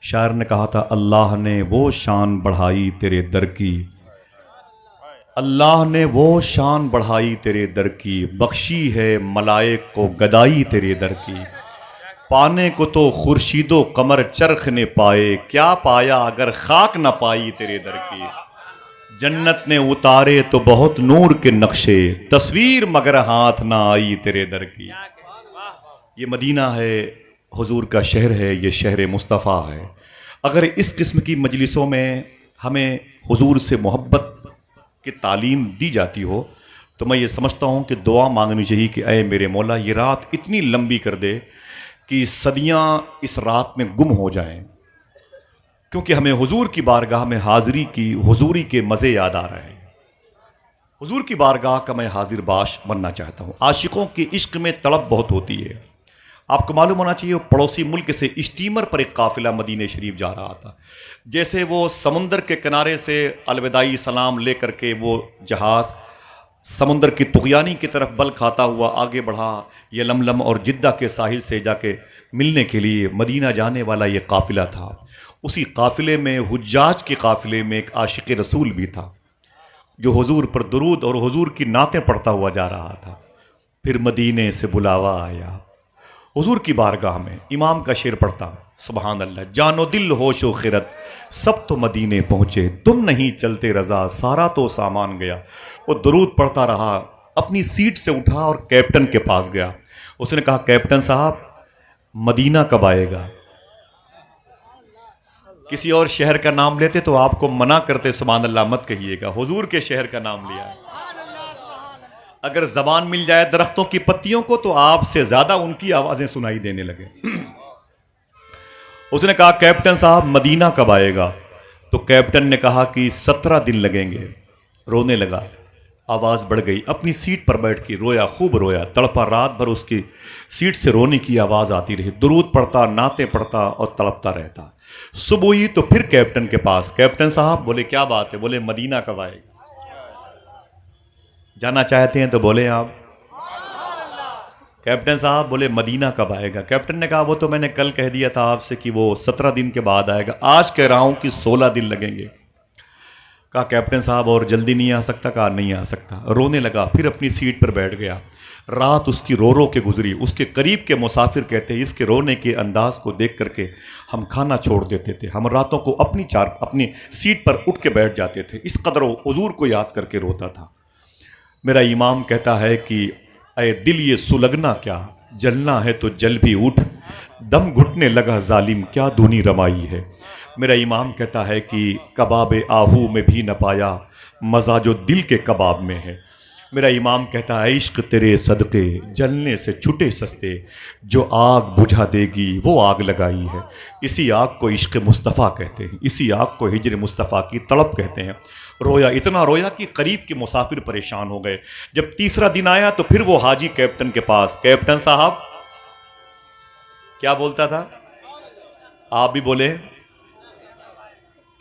شاعر نے کہا تھا اللہ نے وہ شان بڑھائی تیرے در کی، اللہ نے وہ شان بڑھائی تیرے در کی، بخشی ہے ملائک کو گدائی تیرے در کی، پانے کو تو خورشید و قمر چرخ نے پائے، کیا پایا اگر خاک نہ پائی تیرے در کی، جنت نے اتارے تو بہت نور کے نقشے، تصویر مگر ہاتھ نہ آئی تیرے در کی۔ یہ مدینہ ہے، حضور کا شہر ہے، یہ شہر مصطفیٰ ہے۔ اگر اس قسم کی مجلسوں میں ہمیں حضور سے محبت کی تعلیم دی جاتی ہو تو میں یہ سمجھتا ہوں کہ دعا مانگنی چاہیے کہ اے میرے مولا یہ رات اتنی لمبی کر دے کہ صدیاں اس رات میں گم ہو جائیں، کیونکہ ہمیں حضور کی بارگاہ میں حاضری کی، حضوری کے مزے یاد آ رہے ہیں۔ حضور کی بارگاہ کا میں حاضر باش بننا چاہتا ہوں۔ عاشقوں کے عشق میں تڑپ بہت ہوتی ہے۔ آپ کو معلوم ہونا چاہیے پڑوسی ملک سے اسٹیمر پر ایک قافلہ مدینہ شریف جا رہا تھا، جیسے وہ سمندر کے کنارے سے الوداعی سلام لے کر کے وہ جہاز سمندر کی طغیانی کی طرف بل کھاتا ہوا آگے بڑھا، یہ لملم اور جدہ کے ساحل سے جا کے ملنے کے لیے مدینہ جانے والا یہ قافلہ تھا۔ اسی قافلے میں، حجاج کے قافلے میں ایک عاشق رسول بھی تھا جو حضور پر درود اور حضور کی نعتیں پڑھتا ہوا جا رہا تھا۔ پھر مدینے سے بلاوا آیا، حضور کی بارگاہ میں امام کا شعر پڑھتا، سبحان اللہ، جان و دل ہوش و خرد سب تو مدینے پہنچے، تم نہیں چلتے رضا سارا تو سامان گیا۔ وہ درود پڑھتا رہا، اپنی سیٹ سے اٹھا اور کیپٹن کے پاس گیا۔ اس نے کہا کیپٹن صاحب مدینہ کب آئے گا؟ کسی اور شہر کا نام لیتے تو آپ کو منع کرتے، سبحان اللہ مت کہیے گا، حضور کے شہر کا نام لیا ہے۔ اگر زبان مل جائے درختوں کی پتیوں کو تو آپ سے زیادہ ان کی آوازیں سنائی دینے لگے۔ اس نے کہا کیپٹن صاحب مدینہ کب آئے گا؟ تو کیپٹن نے کہا کہ 17 دن لگیں گے۔ رونے لگا، آواز بڑھ گئی، اپنی سیٹ پر بیٹھ کے رویا، خوب رویا، تڑپا، رات بھر اس کی سیٹ سے رونے کی آواز آتی رہی، درود پڑھتا، نعتیں پڑھتا اور تڑپتا رہتا۔ صبح ہوئی تو پھر کیپٹن کے پاس، کیپٹن صاحب بولے کیا بات ہے؟ بولے مدینہ کب آئے گا؟ جانا چاہتے ہیں تو بولے آپ۔ کیپٹن صاحب بولے مدینہ کب آئے گا؟ کیپٹن نے کہا وہ تو میں نے کل کہہ دیا تھا آپ سے کہ وہ 17 دن کے بعد آئے گا، آج کہہ رہا ہوں کہ 16 دن لگیں گے۔ کہا کیپٹن صاحب اور جلدی نہیں آ سکتا؟ کہا نہیں آ سکتا۔ رونے لگا، پھر اپنی سیٹ پر بیٹھ گیا۔ رات اس کی رو رو کے گزری۔ اس کے قریب کے مسافر کہتے ہیں اس کے رونے کے انداز کو دیکھ کر کے ہم کھانا چھوڑ دیتے تھے، ہم راتوں کو اپنی سیٹ پر اٹھ کے بیٹھ جاتے تھے، اس قدر وہ حضور کو یاد کر کے روتا تھا۔ میرا امام کہتا ہے کہ اے دل یہ سلگنا کیا، جلنا ہے تو جل بھی اٹھ، دم گھٹنے لگا ظالم کیا دونی رمائی ہے۔ میرا امام کہتا ہے کہ کباب آہو میں بھی نہ پایا، مزہ جو دل کے کباب میں ہے۔ میرا امام کہتا ہے عشق تیرے صدقے جلنے سے چھٹے سستے، جو آگ بجھا دے گی وہ آگ لگائی ہے۔ اسی آگ کو عشق مصطفیٰ کہتے ہیں، اسی آگ کو ہجر مصطفیٰ کی طلب کہتے ہیں۔ رویا، اتنا رویا کہ قریب کے مسافر پریشان ہو گئے۔ جب تیسرا دن آیا تو پھر وہ حاجی کیپٹن کے پاس، کیپٹن صاحب کیا بولتا تھا؟ آپ بھی بولے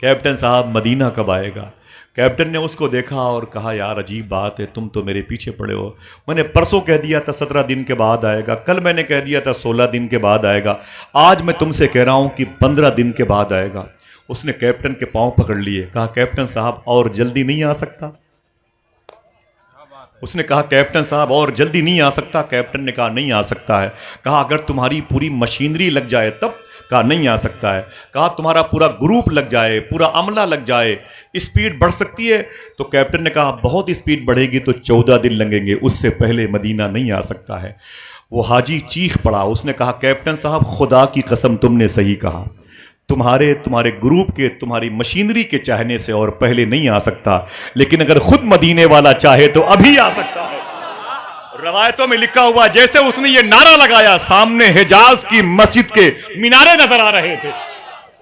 کیپٹن صاحب مدینہ کب آئے گا؟ کیپٹن نے اس کو دیکھا اور کہا یار عجیب بات ہے، تم تو میرے پیچھے پڑے ہو، میں نے پرسوں کہہ دیا تھا 17 دن کے بعد آئے گا، کل میں نے کہہ دیا تھا 16 دن کے بعد آئے گا، آج میں تم سے کہہ رہا ہوں کہ 15 دن کے بعد آئے گا۔ اس نے کیپٹن کے پاؤں پکڑ لیے، کہا کیپٹن صاحب اور جلدی نہیں آ سکتا؟ اس نے کہا کیپٹن صاحب اور جلدی نہیں آ سکتا؟ کیپٹن نے کہا نہیں آ سکتا ہے۔ کہا اگر تمہاری پوری مشینری لگ جائے تب؟ کہا نہیں آ سکتا ہے۔ کہا تمہارا پورا گروپ لگ جائے، پورا عملہ لگ جائے، اسپیڈ بڑھ سکتی ہے؟ تو کیپٹن نے کہا بہت اسپیڈ بڑھے گی تو 14 دن لگیں گے، اس سے پہلے مدینہ نہیں آ سکتا ہے۔ وہ حاجی چیخ پڑا، اس نے کہا کیپٹن صاحب خدا کی قسم تم نے صحیح کہا، تمہارے گروپ کے، تمہاری مشینری کے چاہنے سے اور پہلے نہیں آ سکتا، لیکن اگر خود مدینے والا چاہے تو ابھی آ سکتا ہے۔ روایتوں میں لکھا ہوا جیسے اس نے یہ نعرہ لگایا سامنے حجاز کی مسجد کے مینارے نظر آ رہے تھے۔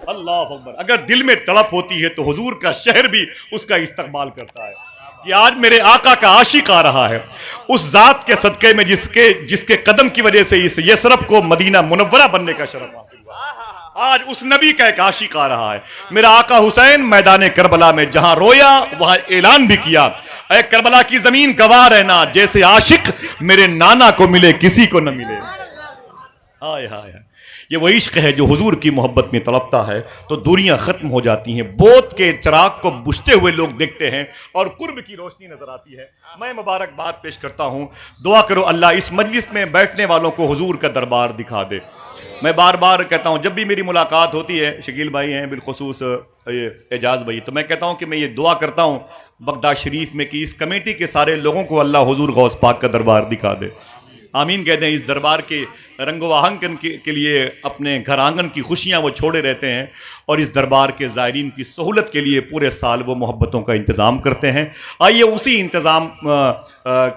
اللہ اکبر! اگر دل میں تڑپ ہوتی ہے تو حضور کا شہر بھی اس کا استقبال کرتا ہے کہ آج میرے آقا کا عاشق آ رہا ہے، اس ذات کے صدقے میں جس کے قدم کی وجہ سے اس یثرب کو مدینہ منورہ بننے کا شرف حاصل ہوا۔ آج اس نبی کا ایک عاشق آ رہا ہے۔ میرا آقا حسین میدان کربلا میں جہاں رویا وہاں اعلان بھی کیا، اے کربلا کی زمین گواہ رہنا جیسے عاشق میرے نانا کو ملے کسی کو نہ ملے۔ ہائے ہائے! یہ وہ عشق ہے جو حضور کی محبت میں تڑپتا ہے تو دوریاں ختم ہو جاتی ہیں، بوت کے چراغ کو بجھتے ہوئے لوگ دیکھتے ہیں اور قرب کی روشنی نظر آتی ہے۔ میں مبارکباد پیش کرتا ہوں، دعا کرو اللہ اس مجلس میں بیٹھنے والوں کو حضور کا دربار دکھا دے۔ میں بار بار کہتا ہوں، جب بھی میری ملاقات ہوتی ہے، شکیل بھائی ہیں بالخصوص اعجاز بھائی، تو میں کہتا ہوں کہ میں یہ دعا کرتا ہوں بغداد شریف میں کہ اس کمیٹی کے سارے لوگوں کو اللہ حضور غوث پاک کا دربار دکھا دے۔ آمین کہہ دیں۔ اس دربار کے رنگ و آہنگن کے لیے اپنے گھر آنگن کی خوشیاں وہ چھوڑے رہتے ہیں اور اس دربار کے زائرین کی سہولت کے لیے پورے سال وہ محبتوں کا انتظام کرتے ہیں۔ آئیے اسی انتظام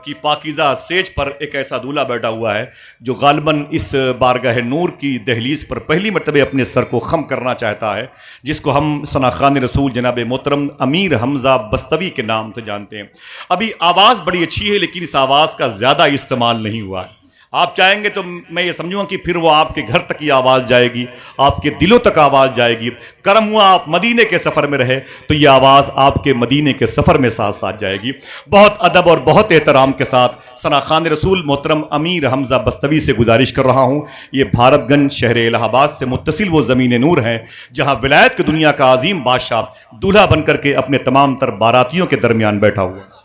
کی پاکیزہ سیج پر ایک ایسا دولہا بیٹھا ہوا ہے جو غالباً اس بارگاہ نور کی دہلیز پر پہلی مرتبہ اپنے سر کو خم کرنا چاہتا ہے، جس کو ہم ثنا خان رسول جناب محترم امیر حمزہ بستوی کے نام سے جانتے ہیں۔ ابھی آواز بڑی اچھی ہے لیکن اس آواز کا زیادہ استعمال نہیں ہوا ہے۔ آپ چاہیں گے تو میں یہ سمجھوں گا کہ پھر وہ آپ کے گھر تک یہ آواز جائے گی، آپ کے دلوں تک آواز جائے گی۔ کرم ہوا آپ مدینے کے سفر میں رہے تو یہ آواز آپ کے مدینے کے سفر میں ساتھ ساتھ جائے گی۔ بہت ادب اور بہت احترام کے ساتھ ثنا خان رسول محترم امیر حمزہ بستوی سے گزارش کر رہا ہوں، یہ بھارت گنج شہر الہ آباد سے متصل وہ زمین نور ہے جہاں ولایت کی دنیا کا عظیم بادشاہ دولہا بن کر کے اپنے تمام تر باراتیوں کے درمیان بیٹھا ہوا۔